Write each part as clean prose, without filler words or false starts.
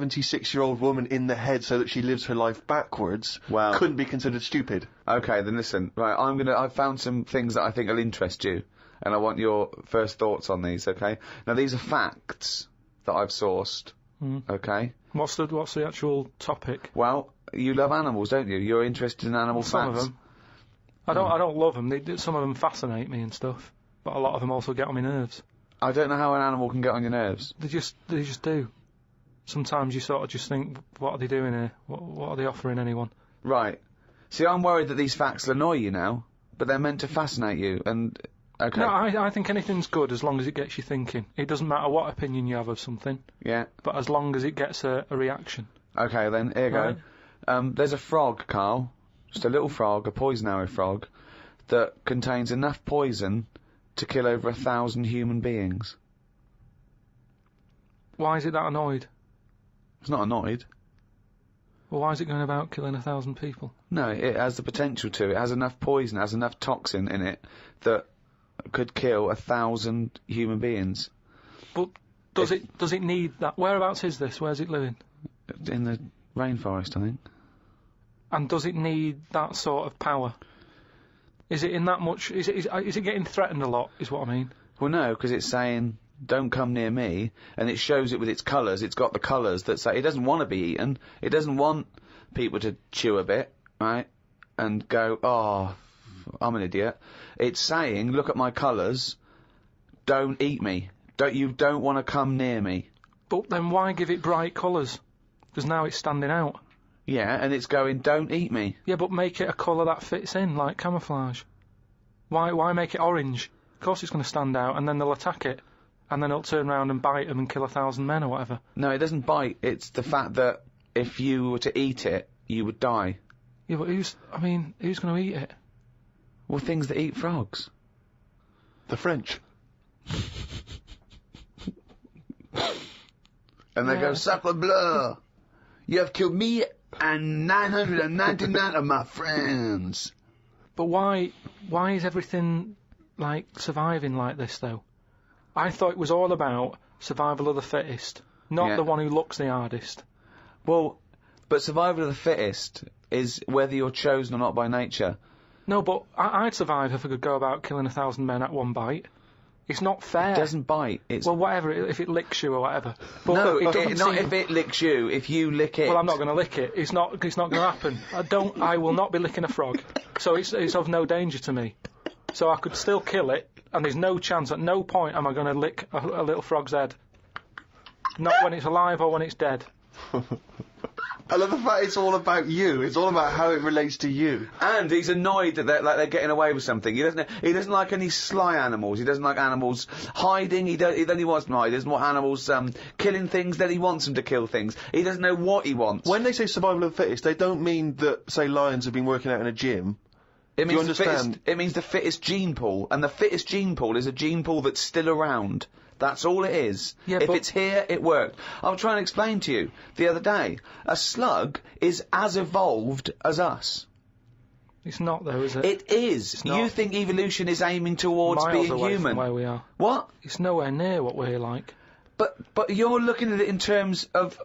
76-year-old woman in the head so that she lives her life backwards couldn't be considered stupid. Okay, then listen. Right, I've found some things that I think will interest you, and I want your first thoughts on these, okay? Now, these are facts that I've sourced, okay? What's the actual topic? Well, you love animals, don't you? You're interested in animal facts. Some of them. I don't love them. Some of them fascinate me and stuff, but a lot of them also get on my nerves. I don't know how an animal can get on your nerves. They just do. Sometimes you sort of just think, what are they doing here? What are they offering anyone? Right. See, I'm worried that these facts will annoy you now, but they're meant to fascinate you, and... Okay. No, I think anything's good as long as it gets you thinking. It doesn't matter what opinion you have of something. Yeah. But as long as it gets a reaction. Okay, then, here you go. There's a frog, Carl, just a little frog, a poison arrow frog, that contains enough poison to kill over 1,000 human beings. Why is it that annoyed? It's not annoyed. Well, why is it going about killing 1,000 people? No, it has the potential to. It has enough poison, it has enough toxin in it that could kill 1,000 human beings. But does it need that? Whereabouts is this? Where's it living? In the rainforest, I think. And does it need that sort of power? Is it in that much? Is it getting threatened a lot? Is what I mean. Well, no, because it's saying, don't come near me, and it shows it with its colours. It's got the colours that say it doesn't want to be eaten. It doesn't want people to chew a bit, right, and go, oh, I'm an idiot. It's saying, look at my colours, don't eat me. You don't want to come near me. But then why give it bright colours? Because now it's standing out. Yeah, and it's going, don't eat me. Yeah, but make it a colour that fits in, like camouflage. Why make it orange? Of course it's going to stand out, and then they'll attack it. And then it'll turn round and bite them and kill 1,000 men or whatever. No, it doesn't bite. It's the fact that if you were to eat it, you would die. Yeah, but who's going to eat it? Well, things that eat frogs. The French. And they go, sacre bleu! You have killed me and 999 of my friends. But why is everything, like, surviving like this, though? I thought it was all about survival of the fittest, not the one who looks the hardest. Well, but survival of the fittest is whether you're chosen or not by nature. No, but I'd survive if I could go about killing 1,000 men at one bite. It's not fair. It doesn't bite. It's... Well, whatever, if it licks you or whatever. But no, not if it licks you, if you lick it... Well, I'm not going to lick it. It's not going to happen. I will not be licking a frog. So it's of no danger to me. So I could still kill it, and there's no chance, at no point am I going to lick a little frog's head. Not when it's alive or when it's dead. I love the fact it's all about you. It's all about how it relates to you. And he's annoyed that they're getting away with something. He doesn't like any sly animals. He doesn't like animals hiding. Then he wants them to hide. He doesn't want animals killing things. Then he wants them to kill things. He doesn't know what he wants. When they say survival of the fittest, they don't mean that, say, lions have been working out in a gym. It means the fittest gene pool, and the fittest gene pool is a gene pool that's still around. That's all it is. Yeah, if it's here, it worked. I was trying to explain to you the other day. A slug is as evolved as us. It's not, though, is it? It is. It's not. You think evolution is aiming towards Miles being away human? From where we are. What? It's nowhere near what we're like. But you're looking at it in terms of,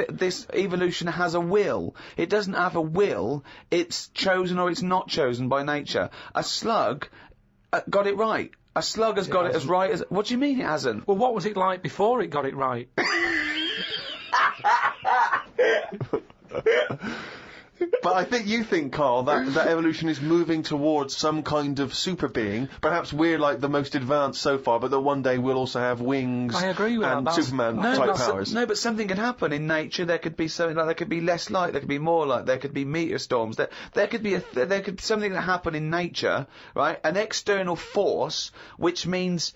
this evolution has a will. It doesn't have a will. It's chosen or it's not chosen by nature. A slug got it right. A slug has got it as right as... What do you mean it hasn't? Well, what was it like before it got it right? But I think you think, Carl, that evolution is moving towards some kind of super being. Perhaps we're like the most advanced so far, but that one day we'll also have wings. I agree with and that. Superman-type powers. No, but something can happen in nature. There could be something like, there could be less light, there could be more light, there could be meteor storms. There could be something that happen in nature, right? An external force, which means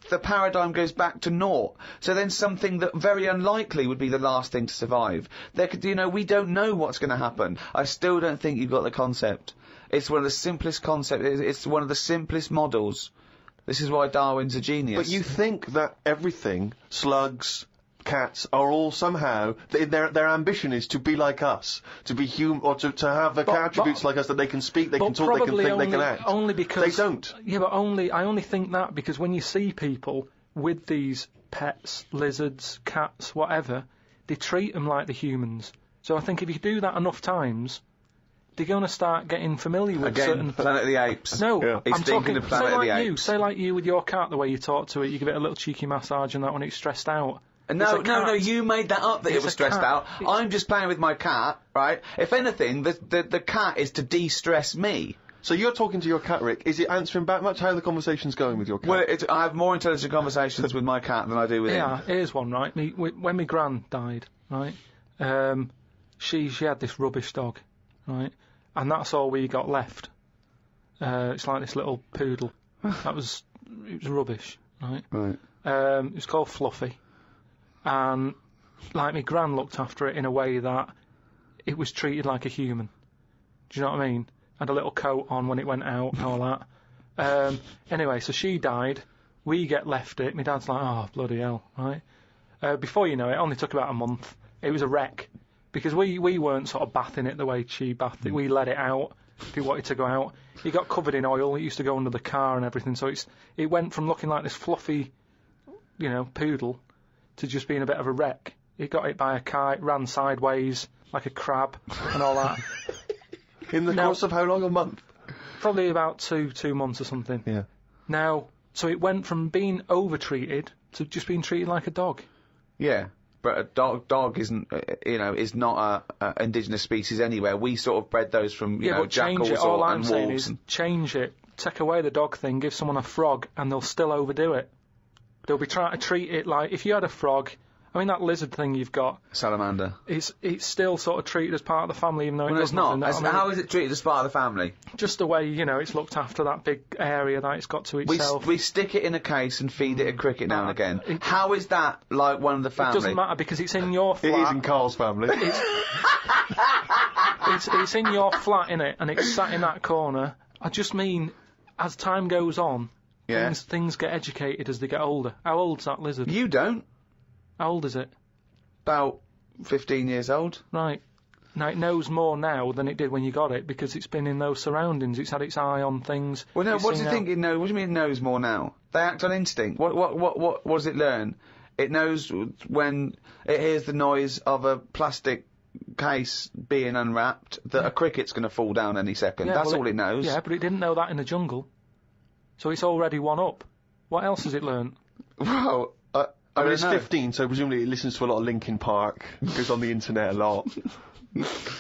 the paradigm goes back to naught. So then something that very unlikely would be the last thing to survive. We don't know what's going to happen. I still don't think you've got the concept. It's one of the simplest concepts. It's one of the simplest models. This is why Darwin's a genius. But you think that everything, slugs, cats, are all somehow, their ambition is to be like us, to be human, or to have the attributes like us, that they can speak, they can talk, they can think, they can act. Only because they don't. Yeah, but I only think that because when you see people, with these pets, lizards, cats, whatever, they treat them like the humans. So I think if you do that enough times, they're going to start getting familiar with Again, certain... Planet of the Apes. No, Yeah. He's I'm thinking talking... of Planet of the Apes. Say like you with your cat, the way you talk to it, you give it a little cheeky massage and that when it's stressed out. No, It's a cat. you made that up that it It's was a stressed cat. out. I'm just playing with my cat, right? If anything, the cat is to de-stress me. So you're talking to your cat, Rick. Is it answering back much? How are the conversations going with your cat? Well, I have more intelligent conversations with my cat than I do with Yeah, him. here's one, right? When my gran died, right, she had this rubbish dog, right, and that's all we got left. It's like this little poodle. It was rubbish, right? Right. It was called Fluffy, and like my gran looked after it in a way that it was treated like a human. Do you know what I mean? Had a little coat on when it went out and all that. Anyway, so she died. We get left it. My dad's like, oh, bloody hell, right? Before you know it, it only took about a month. It was a wreck. Because we weren't sort of bathing it the way she bathed it. We let it out if it wanted to go out. It got covered in oil. It used to go under the car and everything. So it went from looking like this fluffy, poodle to just being a bit of a wreck. It got hit by a car. It ran sideways like a crab and all that. In the course of how long? A month? Probably about two months or something. Yeah. Now, so it went from being over-treated to just being treated like a dog. Yeah. But a dog isn't, is not a indigenous species anywhere. We sort of bred those from, but change jackals it. All I'm and saying wolves. is change it. Take away the dog thing, give someone a frog, and they'll still overdo it. They'll be trying to treat it like, if you had a frog, I mean that lizard thing you've got, Salamander. it's still sort of treated as part of the family, even though Well, it it's does not. nothing. I mean, How is it treated as part of the family? just the way, it's looked after, that big area that it's got to itself. We stick it in a case and feed it a cricket now and again. How is that like one of the It family? doesn't matter because it's in your It is flat. in Carl's family. It's in your flat, innit, and it's sat in that corner. I just mean, as time goes on, Yeah. things get educated as they get older. How old's that lizard? You don't. How old is it? About 15 years old. Right. Now, it knows more now than it did when you got it because it's been in those surroundings. It's had its eye on things. Well, no. It's What do seen you think it knows? What do you mean it knows more now? They act on instinct. What does it learn? It knows when it hears the noise of a plastic case being unwrapped that a cricket's going to fall down any second. Yeah, That's well, all it knows. Yeah, but it didn't know that in the jungle. So it's already one up. What else has it learned? Well, I mean, don't it's know. 15, so presumably it listens to a lot of Linkin Park, goes on the internet a lot.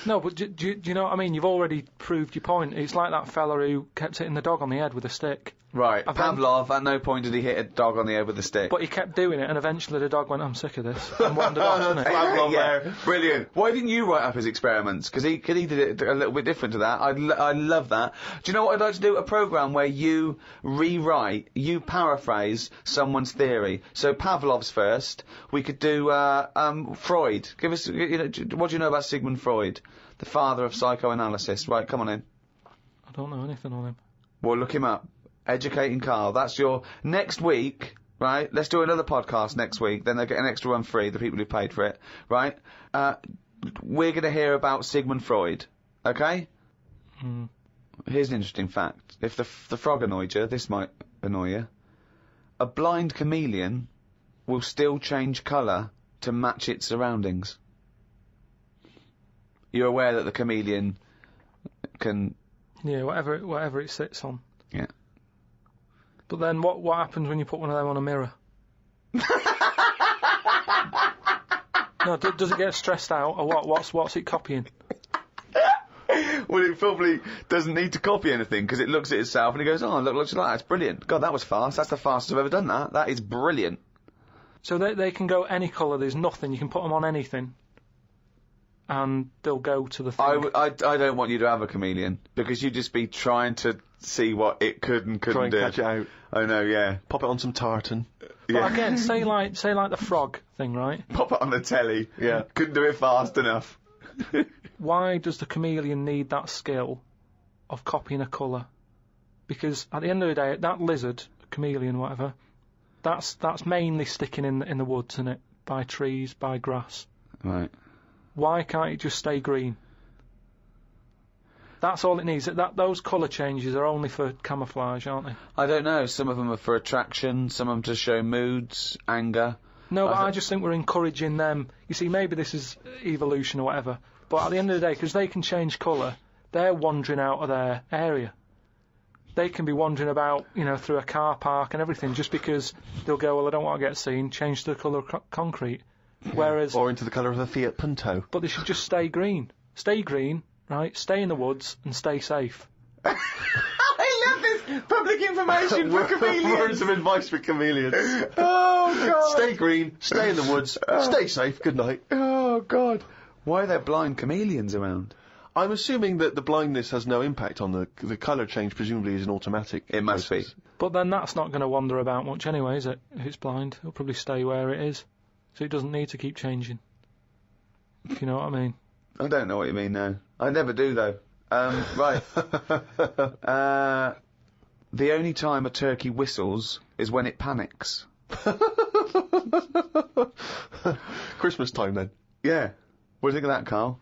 No, but do you know what I mean? You've already proved your point. It's like that fella who kept hitting the dog on the head with a stick. Right. I've Pavlov, at no point did he hit a dog on the head with a stick. But he kept doing it, and eventually the dog went, I'm sick of this, and wandered off, didn't it? Pavlov Yeah, there. brilliant. Why didn't you write up his experiments? Because he did it a little bit different to that. I love that. Do you know what I'd like to do? A program where you rewrite, you paraphrase someone's theory. So Pavlov's first. We could do Freud. Give us, what do you know about Sigmund Freud, the father of psychoanalysis? Right, come on in. I don't know anything on him. Well, look him up. Educating Carl. That's your next week, right? Let's do another podcast next week. Then they get an extra one free, the people who paid for it, right? We're going to hear about Sigmund Freud, okay? Here's an interesting fact. If the frog annoyed you, this might annoy you. A blind chameleon will still change colour to match its surroundings. You're aware that the chameleon can... Yeah, whatever it sits on. Yeah. But then what happens when you put one of them on a mirror? No, does it get stressed out, or what? What's it copying? Well, it probably doesn't need to copy anything because it looks at itself and it goes, oh, look like that. It's brilliant. God, that was fast. That's the fastest I've ever done that. That is brilliant. So they can go any colour, there's nothing, you can put them on anything, and they'll go to the thing. I don't want you to have a chameleon because you'd just be trying to see what it could and couldn't Try and do. catch it out. I know, yeah. Pop it on some tartan. But again, say like the frog thing, right? Pop it on the telly. Yeah. Couldn't do it fast enough. Why does the chameleon need that skill of copying a colour? Because at the end of the day, that lizard, chameleon, whatever, that's mainly sticking in the woods, isn't it? By trees, by grass. Right. Why can't it just stay green? That's all it needs. Those colour changes are only for camouflage, aren't they? I don't know. Some of them are for attraction, some of them to show moods, anger. No, but I just think we're encouraging them. You see, maybe this is evolution or whatever, but at the end of the day, because they can change colour, they're wandering out of their area. They can be wandering about, through a car park and everything, just because they'll go, well, I don't want to get seen, change the colour of concrete. Whereas... Or into the colour of a Fiat Punto. But they should just stay green. Stay green, right? Stay in the woods and stay safe. I love this public information for chameleons. Words of advice for chameleons. Oh, God. Stay green, stay in the woods, stay safe, good night. Oh, God. Why are there blind chameleons around? I'm assuming that the blindness has no impact on the colour change, presumably is an automatic. It must process. be. But then that's not going to wander about much anyway, is it? If it's blind, it'll probably stay where it is. So it doesn't need to keep changing. If you know what I mean. I don't know what you mean now. I never do, though. Right. The only time a turkey whistles is when it panics. Christmas time, then. Yeah. What do you think of that, Carl?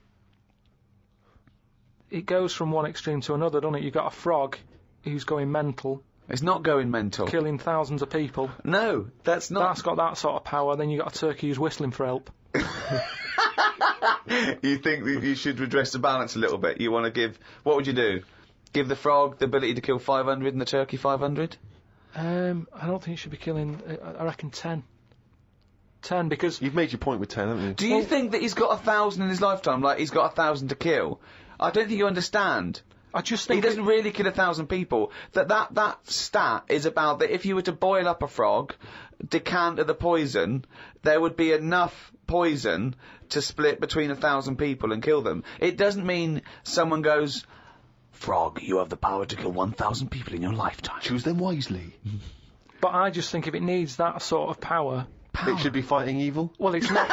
It goes from one extreme to another, doesn't it? You've got a frog who's going mental, It's not going mental. killing thousands of people. No, that's not. That's got that sort of power. Then you've got a turkey who's whistling for help. You think that you should redress the balance a little bit? You want to give... What would you do? Give the frog the ability to kill 500 and the turkey 500? I don't think you should be killing... I reckon 10. 10, because... You've made your point with 10, haven't you? Do you think that he's got 1,000 in his lifetime, like he's got 1,000 to kill? I don't think you understand. I just He think... doesn't really kill 1,000 people. That stat is about that if you were to boil up a frog, decant the poison, there would be enough poison to split between 1,000 people and kill them. It doesn't mean someone goes, "Frog, you have the power to kill 1,000 people in your lifetime." Choose them wisely. But I just think if it needs that sort of power... It should be fighting evil. Well, it's not...